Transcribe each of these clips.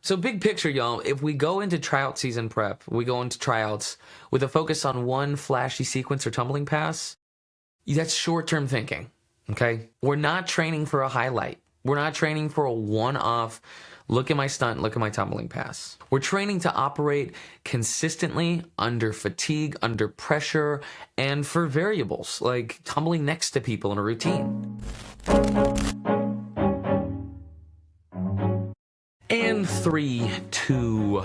So big picture, y'all, if we go into tryout season prep, we go into tryouts with a focus on one flashy sequence or tumbling pass, that's short-term thinking, okay? We're not training for a highlight. We're not training for a one-off, look at my stunt, look at my tumbling pass. We're training to operate consistently under fatigue, under pressure, and for variables, like tumbling next to people in a routine. And 3, 2.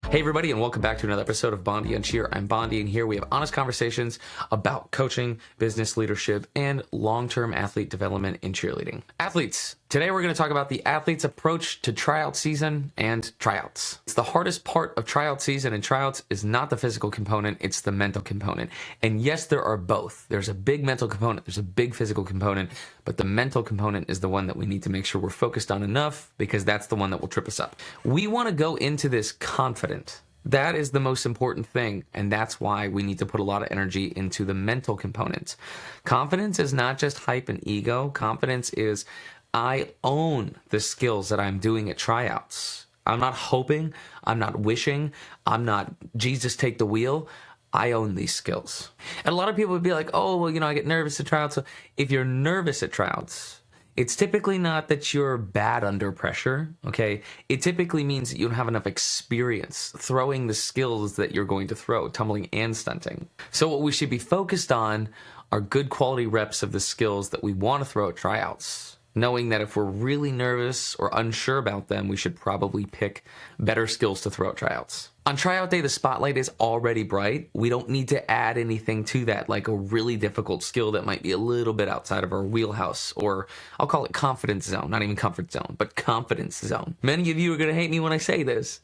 Hey everybody, and welcome back to another episode of Bondi on Cheer. I'm Bondi, and here we have honest conversations about coaching, business leadership, and long-term athlete development in cheerleading. Athletes, today we're going to talk about the athlete's approach to tryout season and tryouts. It's the hardest part of tryout season and tryouts is not the physical component, it's the mental component. And yes, there are both. There's a big mental component, there's a big physical component, but the mental component is the one that we need to make sure we're focused on enough because that's the one that will trip us up. We want to go into this confident. That is the most important thing, and that's why we need to put a lot of energy into the mental component. Confidence is not just hype and ego. Confidence is I own the skills that I'm doing at tryouts. I'm not hoping, I'm not wishing, I'm not Jesus take the wheel. I own these skills. And a lot of people would be like, oh, well, I get nervous at tryouts. So if you're nervous at tryouts, it's typically not that you're bad under pressure, okay? It typically means that you don't have enough experience throwing the skills that you're going to throw, tumbling and stunting. So what we should be focused on are good quality reps of the skills that we want to throw at tryouts, knowing that if we're really nervous or unsure about them, we should probably pick better skills to throw at tryouts. On tryout day, the spotlight is already bright. We don't need to add anything to that, like a really difficult skill that might be a little bit outside of our wheelhouse, or I'll call it confidence zone, not even comfort zone, but confidence zone. Many of you are going to hate me when I say this,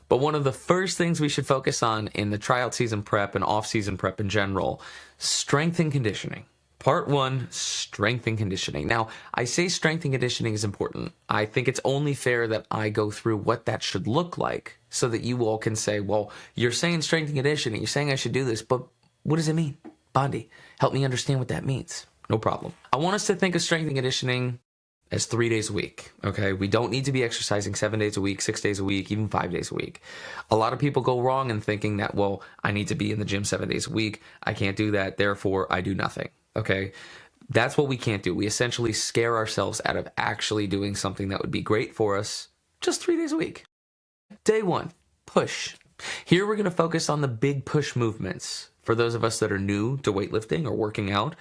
but one of the first things we should focus on in the tryout season prep and off-season prep in general, strength and conditioning. Part 1, strength and conditioning. Now, I say strength and conditioning is important. I think it's only fair that I go through what that should look like so that you all can say, well, you're saying strength and conditioning, you're saying I should do this, but what does it mean? Bondi, help me understand what that means. No problem. I want us to think of strength and conditioning as 3 days a week, okay? We don't need to be exercising 7 days a week, 6 days a week, even 5 days a week. A lot of people go wrong in thinking that, well, I need to be in the gym 7 days a week. I can't do that, therefore I do nothing. Okay, that's what we can't do. We essentially scare ourselves out of actually doing something that would be great for us just 3 days a week. Day 1, push. Here we're going to focus on the big push movements. For those of us that are new to weightlifting or working out,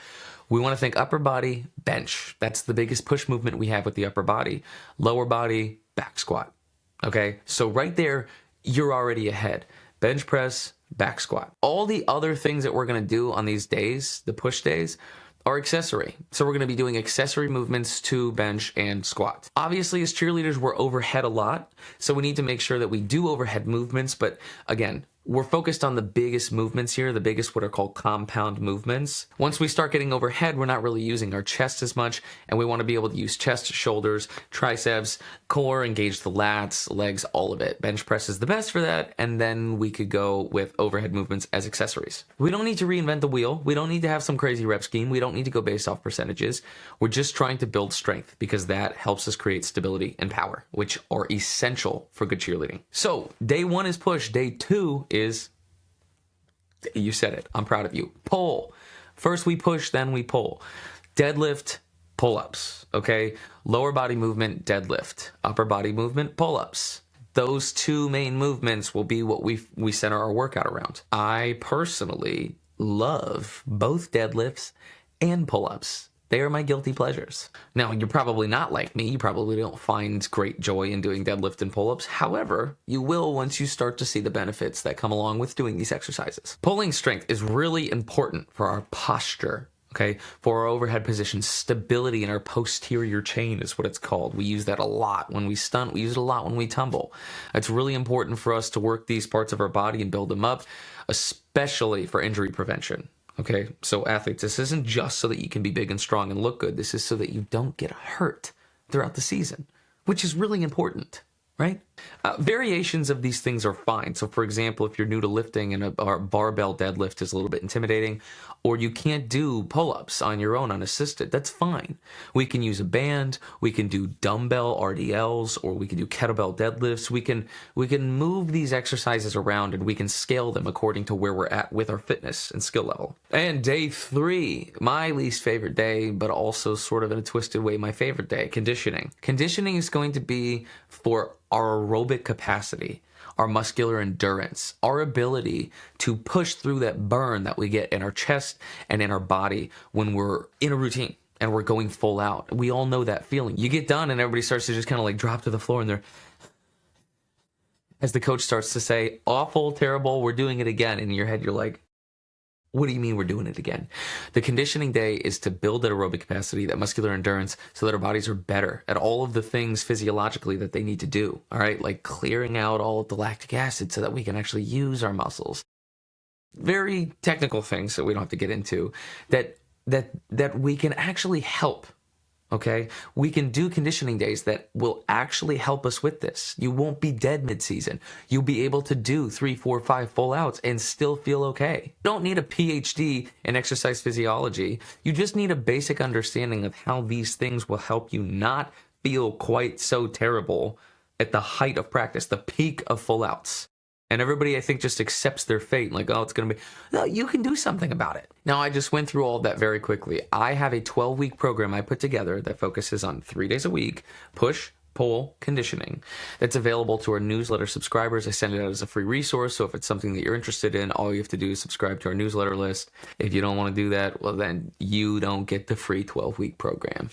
we want to think upper body, bench. That's the biggest push movement we have with the upper body. Lower body, back squat. Okay, so right there, you're already ahead. Bench press, back squat. All the other things that we're going to do on these days, the push days, are accessory. So we're going to be doing accessory movements to bench and squat. Obviously, as cheerleaders, we're overhead a lot. So we need to make sure that we do overhead movements. But again, we're focused on the biggest movements here, the biggest what are called compound movements. Once we start getting overhead, we're not really using our chest as much, and we want to be able to use chest, shoulders, triceps, core, engage the lats, legs, all of it. Bench press is the best for that, and then we could go with overhead movements as accessories. We don't need to reinvent the wheel. We don't need to have some crazy rep scheme. We don't need to go based off percentages. We're just trying to build strength because that helps us create stability and power, which are essential for good cheerleading. So day 1 is push. Day 2 is, you said it, I'm proud of you, pull. First we push, then we pull. Deadlift, pull-ups, okay? Lower body movement, deadlift. Upper body movement, pull-ups. Those 2 main movements will be what we center our workout around. I personally love both deadlifts and pull-ups. They are my guilty pleasures. Now, you're probably not like me. You probably don't find great joy in doing deadlift and pull-ups. However, you will once you start to see the benefits that come along with doing these exercises. Pulling strength is really important for our posture, okay? For our overhead position, stability in our posterior chain is what it's called. We use that a lot when we stunt. We use it a lot when we tumble. It's really important for us to work these parts of our body and build them up, especially for injury prevention. Okay, so athletes, this isn't just so that you can be big and strong and look good. This is so that you don't get hurt throughout the season, which is really important, right? Variations of these things are fine. So, for example, if you're new to lifting and a barbell deadlift is a little bit intimidating, or you can't do pull-ups on your own unassisted, that's fine. We can use a band, we can do dumbbell RDLs, or we can do kettlebell deadlifts. We can move these exercises around and we can scale them according to where we're at with our fitness and skill level. And day 3, my least favorite day, but also sort of in a twisted way, my favorite day, conditioning. Conditioning is going to be for our aerobic capacity, our muscular endurance, our ability to push through that burn that we get in our chest and in our body when we're in a routine and we're going full out. We all know that feeling. You get done and everybody starts to just kind of like drop to the floor and they're, as the coach starts to say, awful, terrible, we're doing it again. And in your head, you're like, what do you mean we're doing it again? The conditioning day is to build that aerobic capacity, that muscular endurance, so that our bodies are better at all of the things physiologically that they need to do. All right, like clearing out all of the lactic acid so that we can actually use our muscles. Very technical things that we don't have to get into that we can actually help. Okay, we can do conditioning days that will actually help us with this. You won't be dead mid-season. You'll be able to do 3, 4, 5 full outs and still feel okay. You don't need a PhD in exercise physiology. You just need a basic understanding of how these things will help you not feel quite so terrible at the height of practice, the peak of full outs. And everybody, I think, just accepts their fate. Like, oh, it's going to be... No, you can do something about it. Now, I just went through all that very quickly. I have a 12-week program I put together that focuses on 3 days a week, push, pull, conditioning. That's available to our newsletter subscribers. I send it out as a free resource. So if it's something that you're interested in, all you have to do is subscribe to our newsletter list. If you don't want to do that, well, then you don't get the free 12-week program.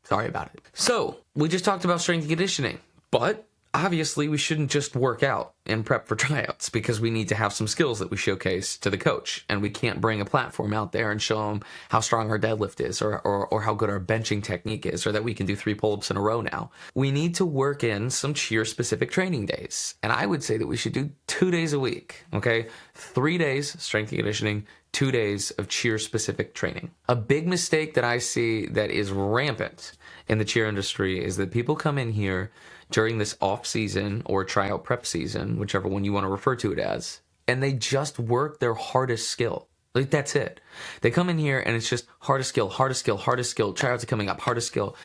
Sorry about it. So we just talked about strength and conditioning, but obviously, we shouldn't just work out and prep for tryouts because we need to have some skills that we showcase to the coach. And we can't bring a platform out there and show them how strong our deadlift is or how good our benching technique is or that we can do 3 pull-ups in a row now. We need to work in some cheer-specific training days. And I would say that we should do 2 days a week, okay? 3 days strength and conditioning, 2 days of cheer-specific training. A big mistake that I see that is rampant in the cheer industry is that people come in here during this off season or tryout prep season, whichever one you want to refer to it as, and they just work their hardest skill. Like, that's it. They come in here and it's just hardest skill, hardest skill, hardest skill. Tryouts are coming up, hardest skill.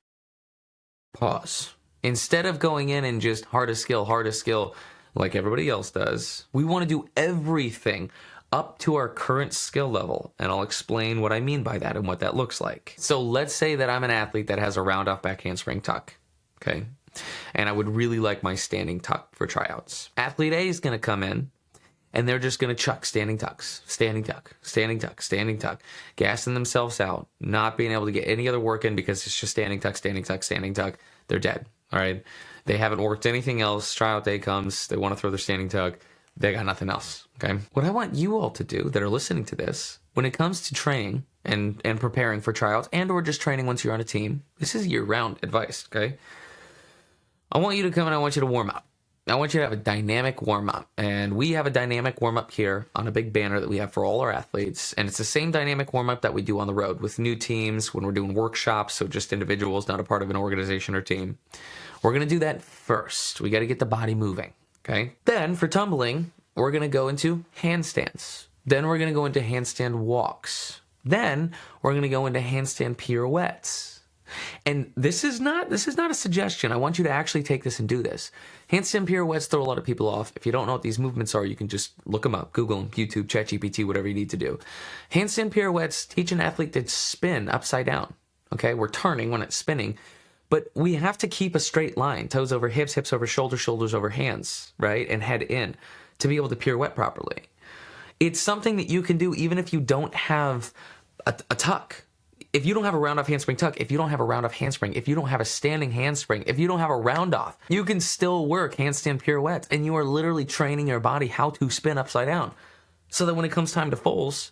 Pause. Instead of going in and just hardest skill like everybody else does, we want to do everything up to our current skill level. And I'll explain what I mean by that and what that looks like. So let's say that I'm an athlete that has a round off back handspring tuck. Okay. And I would really like my standing tuck for tryouts. Athlete A is going to come in and they're just going to chuck standing tucks, standing tuck, standing tuck, standing tuck, gassing themselves out, not being able to get any other work in because it's just standing tuck, standing tuck, standing tuck. They're dead. All right. They haven't worked anything else. Tryout day comes. They want to throw their standing tuck. They got nothing else. Okay. What I want you all to do that are listening to this, when it comes to training and preparing for tryouts and or just training once you're on a team, this is year-round advice. Okay. I want you to come and I want you to warm up. I want you to have a dynamic warm-up. And we have a dynamic warm-up here on a big banner that we have for all our athletes. And it's the same dynamic warm-up that we do on the road with new teams when we're doing workshops, so just individuals, not a part of an organization or team. We're going to do that first. We got to get the body moving, okay? Then for tumbling, we're going to go into handstands. Then we're going to go into handstand walks. Then we're going to go into handstand pirouettes. And this is not a suggestion. I want you to actually take this and do this. Handstand pirouettes throw a lot of people off. If you don't know what these movements are, you can just look them up. Google them, YouTube, ChatGPT, whatever you need to do. Handstand pirouettes teach an athlete to spin upside down. Okay, we're turning when it's spinning, but we have to keep a straight line. Toes over hips, hips over shoulders, shoulders over hands, right? And head in to be able to pirouette properly. It's something that you can do even if you don't have a tuck. If you don't have a round off handspring tuck, if you don't have a round off handspring, if you don't have a standing handspring, if you don't have a round off, you can still work handstand pirouettes, and you are literally training your body how to spin upside down. So that when it comes time to fulls,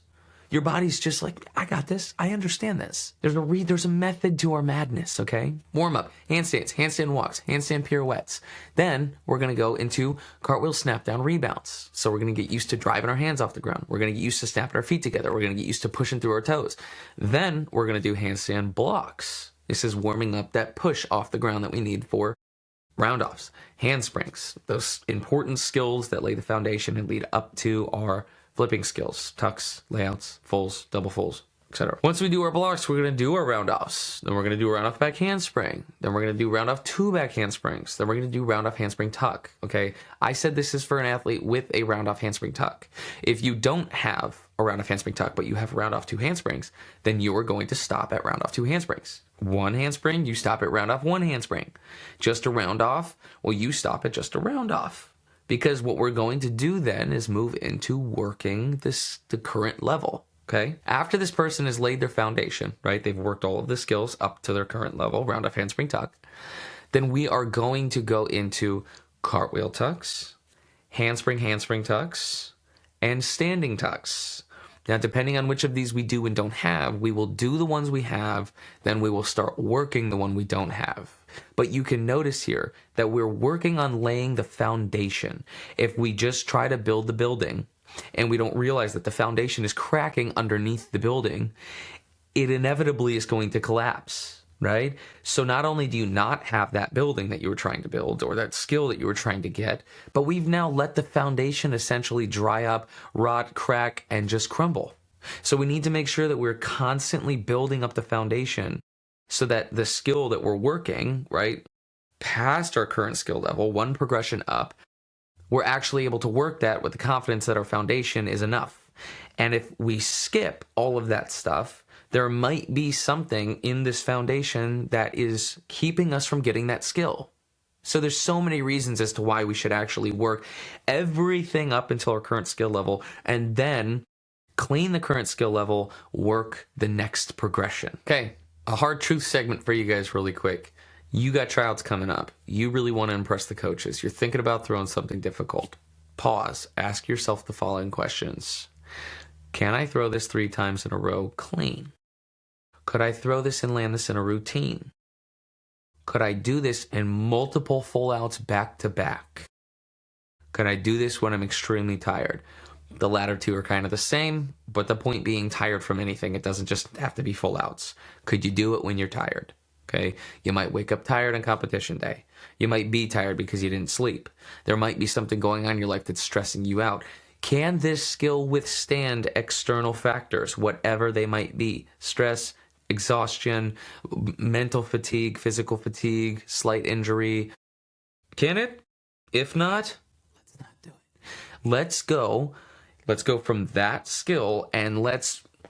your body's just like, I got this. I understand this. There's a method to our madness, okay? Warm up, handstands, handstand walks, handstand pirouettes. Then we're going to go into cartwheel snap down rebounds. So we're going to get used to driving our hands off the ground. We're going to get used to snapping our feet together. We're going to get used to pushing through our toes. Then we're going to do handstand blocks. This is warming up that push off the ground that we need for round-offs, handsprings, those important skills that lay the foundation and lead up to our flipping skills, tucks, layouts, fulls, double fulls, etc. Once we do our blocks, we're going to do our round-offs. Then we're going to do a round-off back handspring. Then we're going to do round-off 2 back handsprings. Then we're going to do round-off handspring tuck, okay? I said this is for an athlete with a round-off handspring tuck. If you don't have a round-off handspring tuck, but you have a round-off 2 handsprings, then you are going to stop at round-off 2 handsprings. 1 handspring, you stop at round-off 1 handspring. Just a round-off, well, you stop at just a round-off. Because what we're going to do then is move into working the current level. Okay. After this person has laid their foundation, right? They've worked all of the skills up to their current level, round-off handspring tuck. Then we are going to go into cartwheel tucks, handspring tucks, and standing tucks. Now, depending on which of these we do and don't have, we will do the ones we have, then we will start working the one we don't have. But you can notice here that we're working on laying the foundation. If we just try to build the building and we don't realize that the foundation is cracking underneath the building, it inevitably is going to collapse, right? So not only do you not have that building that you were trying to build or that skill that you were trying to get, but we've now let the foundation essentially dry up, rot, crack, and just crumble. So we need to make sure that we're constantly building up the foundation so that the skill that we're working, right, past our current skill level, one progression up, we're actually able to work that with the confidence that our foundation is enough. And if we skip all of that stuff, there might be something in this foundation that is keeping us from getting that skill. So there's so many reasons as to why we should actually work everything up until our current skill level and then clean the current skill level, work the next progression. Okay, a hard truth segment for you guys really quick. You got tryouts coming up. You really want to impress the coaches. You're thinking about throwing something difficult. Pause. Ask yourself the following questions. Can I throw this 3 times in a row clean? Could I throw this and land this in a routine? Could I do this in multiple full outs back to back? Could I do this when I'm extremely tired? The latter 2 are kind of the same, but the point being tired from anything. It doesn't just have to be full outs. Could you do it when you're tired? Okay, you might wake up tired on competition day. You might be tired because you didn't sleep. There might be something going on in your life that's stressing you out. Can this skill withstand external factors, whatever they might be? Stress, exhaustion, mental fatigue, physical fatigue, slight injury. Can it? If not, let's not do it. Let's go from that skill and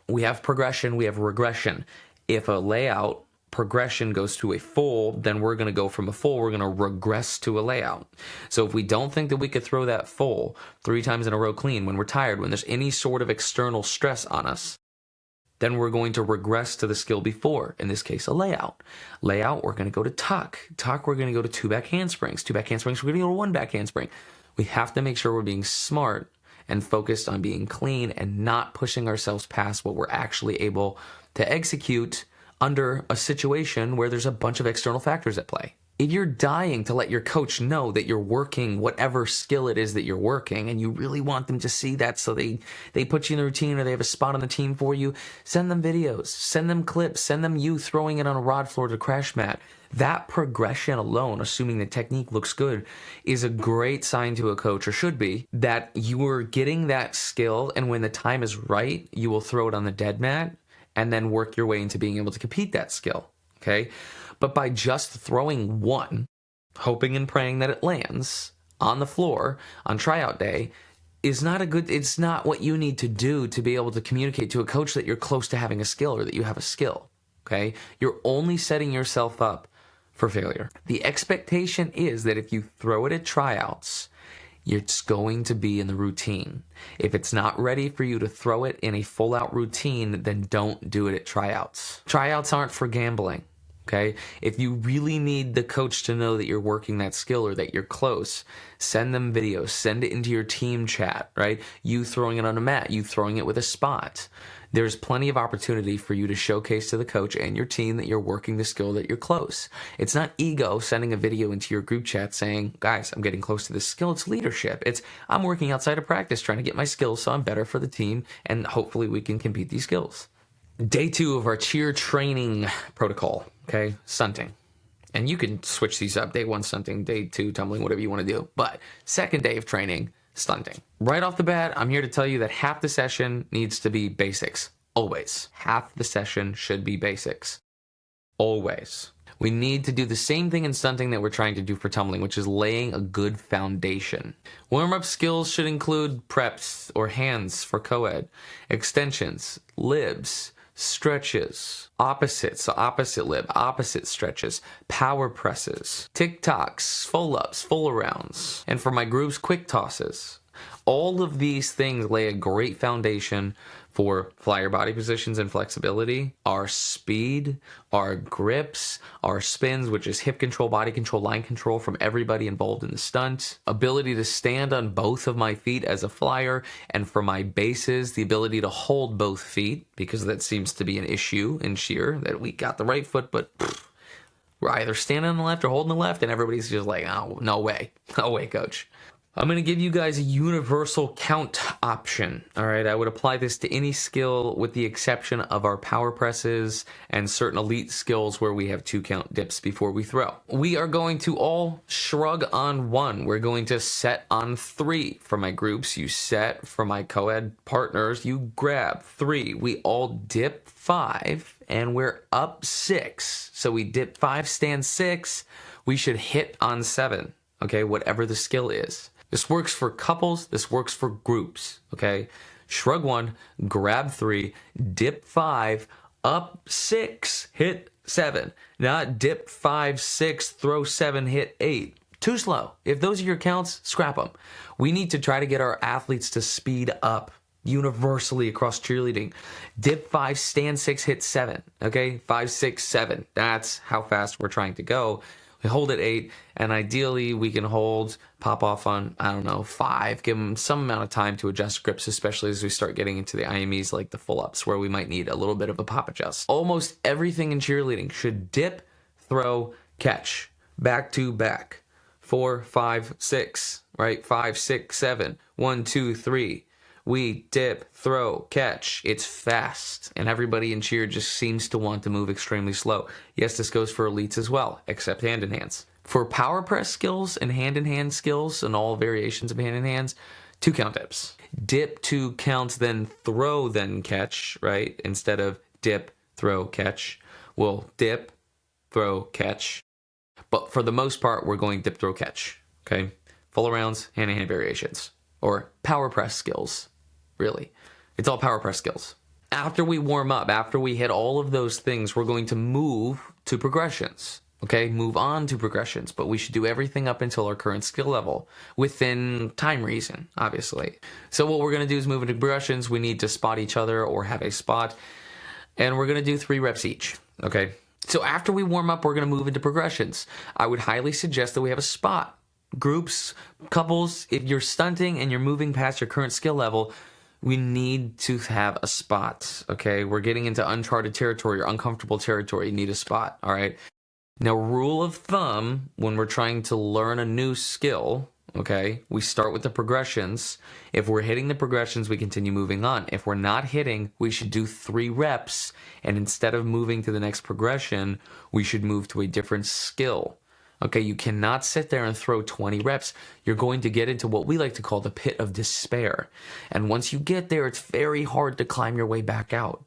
we have progression, we have regression. If a layout progression goes to a full, then we're going to go from a full, we're going to regress to a layout. So if we don't think that we could throw that full 3 times in a row clean when we're tired, when there's any sort of external stress on us, then we're going to regress to the skill before, in this case, a layout. Layout, we're going to go to tuck. Tuck, we're going to go to 2 back handsprings. 2 back handsprings, we're going to go to 1 back handspring. We have to make sure we're being smart and focused on being clean and not pushing ourselves past what we're actually able to execute under a situation where there's a bunch of external factors at play. If you're dying to let your coach know that you're working whatever skill it is that you're working and you really want them to see that so they put you in the routine or they have a spot on the team for you, send them videos, send them clips, send them you throwing it on a rod floor to crash mat. That progression alone, assuming the technique looks good, is a great sign to a coach, or should be, that you are getting that skill, and when the time is right, you will throw it on the dead mat and then work your way into being able to compete that skill, okay? But by just throwing one, hoping and praying that it lands on the floor on tryout day, it's not what you need to do to be able to communicate to a coach that you're close to having a skill or that you have a skill, okay? You're only setting yourself up for failure. The expectation is that if you throw it at tryouts, it's going to be in the routine. If it's not ready for you to throw it in a full-out routine, then don't do it at tryouts. Tryouts aren't for gambling, okay? If you really need the coach to know that you're working that skill or that you're close, send them videos, send it into your team chat, right? You throwing it on a mat, you throwing it with a spot. There's plenty of opportunity for you to showcase to the coach and your team that you're working the skill, that you're close. It's not ego sending a video into your group chat saying, guys, I'm getting close to this skill. It's leadership. It's I'm working outside of practice trying to get my skills so I'm better for the team and hopefully we can compete these skills. Day 2 of our cheer training protocol, okay? Stunting. And you can switch these up, day 1 stunting, day 2 tumbling, whatever you want to do. But second day of training, stunting. Right off the bat, I'm here to tell you that half the session needs to be basics. Always. Half the session should be basics. Always. We need to do the same thing in stunting that we're trying to do for tumbling, which is laying a good foundation. Warm-up skills should include preps or hands for co-ed, extensions, libs, stretches, opposites, so opposite lib, opposite stretches, power presses, tic-tocs, full-ups, full-arounds, and for my groups, quick tosses. All of these things lay a great foundation for flyer body positions and flexibility, our speed, our grips, our spins, which is hip control, body control, line control from everybody involved in the stunt, ability to stand on both of my feet as a flyer, and for my bases, the ability to hold both feet, because that seems to be an issue in cheer, that we got the right foot, but we're either standing on the left or holding the left, and everybody's just like, oh, no way, coach. I'm going to give you guys a universal count option. All right, I would apply this to any skill with the exception of our power presses and certain elite skills where we have 2 count dips before we throw. We are going to all shrug on 1. We're going to set on 3. For my groups, you set. For my co-ed partners, you grab 3. We all dip 5 and we're up 6. So we dip 5, stand 6. We should hit on 7. Okay, whatever the skill is. This works for couples, this works for groups, okay? Shrug 1, grab 3, dip 5, up 6, hit 7. Not dip 5, 6, throw 7, hit 8. Too slow. If those are your counts, scrap them. We need to try to get our athletes to speed up universally across cheerleading. Dip 5, stand 6, hit 7, okay? 5, 6, 7. That's how fast we're trying to go. We hold at 8, and ideally we can hold, pop off on, 5, give them some amount of time to adjust grips, especially as we start getting into the IMEs like the full-ups where we might need a little bit of a pop adjust. Almost everything in cheerleading should dip, throw, catch, back to back. 4, 5, 6, right? 5, 6, 7, 1, 2, 3. We dip, throw, catch. It's fast, and everybody in cheer just seems to want to move extremely slow. Yes, this goes for elites as well, except hand in hands. For power press skills and hand-in-hand skills and all variations of hand-in-hands, 2 count dips. Dip 2 counts, then throw, then catch, right? Instead of dip, throw, catch. We'll dip, throw, catch. But for the most part, we're going dip, throw, catch, okay? Full rounds, hand-in-hand variations, or power press skills. Really. It's all power press skills. After we warm up, after we hit all of those things, we're going to move to progressions. Okay, move on to progressions, but we should do everything up until our current skill level within time reason, obviously. So what we're going to do is move into progressions. We need to spot each other or have a spot, and we're going to do 3 reps each. Okay, so after we warm up, we're going to move into progressions. I would highly suggest that we have a spot. Groups, couples, if you're stunting and you're moving past your current skill level, we need to have a spot, okay? We're getting into uncharted territory or uncomfortable territory. You need a spot, all right? Now, rule of thumb, when we're trying to learn a new skill, okay, we start with the progressions. If we're hitting the progressions, we continue moving on. If we're not hitting, we should do 3 reps, and instead of moving to the next progression, we should move to a different skill. Okay, you cannot sit there and throw 20 reps. You're going to get into what we like to call the pit of despair. And once you get there, it's very hard to climb your way back out.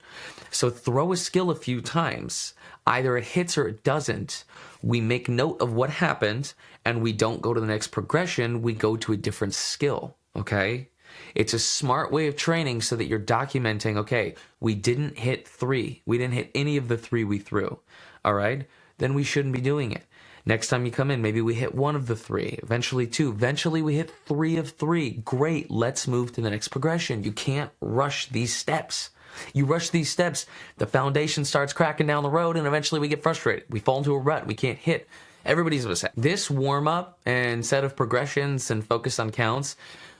So throw a skill a few times. Either it hits or it doesn't. We make note of what happened, and we don't go to the next progression. We go to a different skill, okay? It's a smart way of training so that you're documenting, okay, we didn't hit 3. We didn't hit any of the 3 we threw, all right? Then we shouldn't be doing it. Next time you come in, maybe we hit 1 of the 3, eventually 2. Eventually we hit 3 of 3. Great, let's move to the next progression. You can't rush these steps. You rush these steps, the foundation starts cracking down the road, and eventually we get frustrated. We fall into a rut. We can't hit. Everybody's upset. This warm-up and set of progressions and focus on counts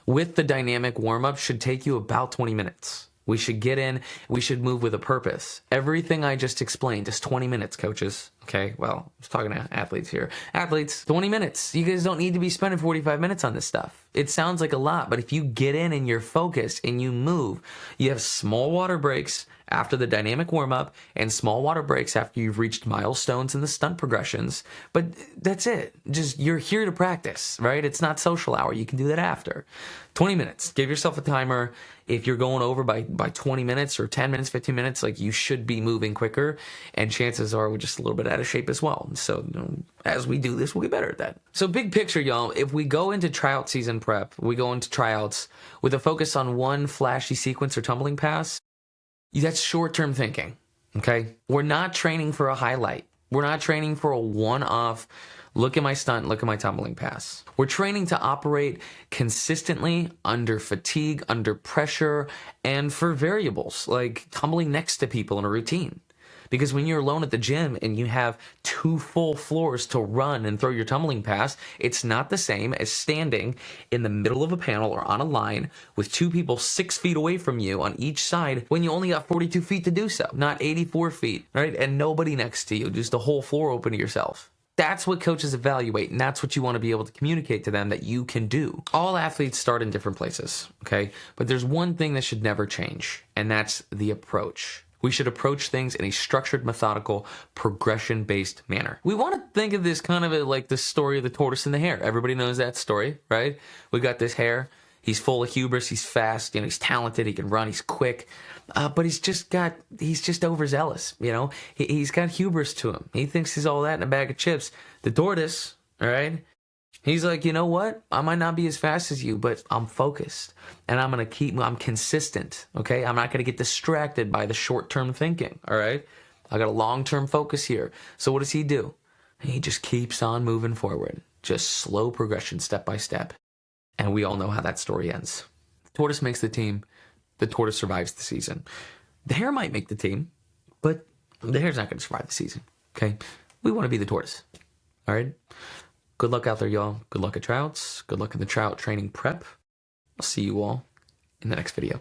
with the dynamic warm-up should take you about 20 minutes. We should get in. We should move with a purpose. Everything I just explained is 20 minutes, coaches. Okay, well, I was talking to athletes here. Athletes, 20 minutes. You guys don't need to be spending 45 minutes on this stuff. It sounds like a lot, but if you get in and you're focused and you move, you have small water breaks after the dynamic warm-up and small water breaks after you've reached milestones in the stunt progressions. But that's it. Just, you're here to practice, right? It's not social hour. You can do that after. 20 minutes. Give yourself a timer. If you're going over by 20 minutes or 10 minutes, 15 minutes, like, you should be moving quicker, and chances are we're just a little bit out of shape as well. So, as we do this, we'll get better at that. So big picture, y'all, if we go into tryout season prep, we go into tryouts with a focus on one flashy sequence or tumbling pass, that's short-term thinking, okay? We're not training for a highlight. We're not training for a one-off, look at my stunt, look at my tumbling pass. We're training to operate consistently under fatigue, under pressure, and for variables like tumbling next to people in a routine. Because when you're alone at the gym and you have 2 full floors to run and throw your tumbling pass, it's not the same as standing in the middle of a panel or on a line with 2 people 6 feet away from you on each side when you only got 42 feet to do so, not 84 feet, right? And nobody next to you, just the whole floor open to yourself. That's what coaches evaluate, and that's what you want to be able to communicate to them that you can do. All athletes start in different places, okay? But there's one thing that should never change, and that's the approach. We should approach things in a structured, methodical, progression-based manner. We want to think of this kind of like the story of the tortoise and the hare. Everybody knows that story, right? We got this hare. He's full of hubris. He's fast. He's talented. He can run. He's quick. But he's just overzealous. He's got hubris to him. He thinks he's all that in a bag of chips. The tortoise, all right? He's like, you know what? I might not be as fast as you, but I'm focused. And I'm consistent, okay? I'm not going to get distracted by the short-term thinking, all right? I got a long-term focus here. So what does he do? He just keeps on moving forward. Just slow progression, step by step. And we all know how that story ends. The tortoise makes the team. The tortoise survives the season. The hare might make the team, but the hare's not going to survive the season, okay? We want to be the tortoise, all right? Good luck out there, y'all. Good luck at tryouts. Good luck in the tryout training prep. I'll see you all in the next video.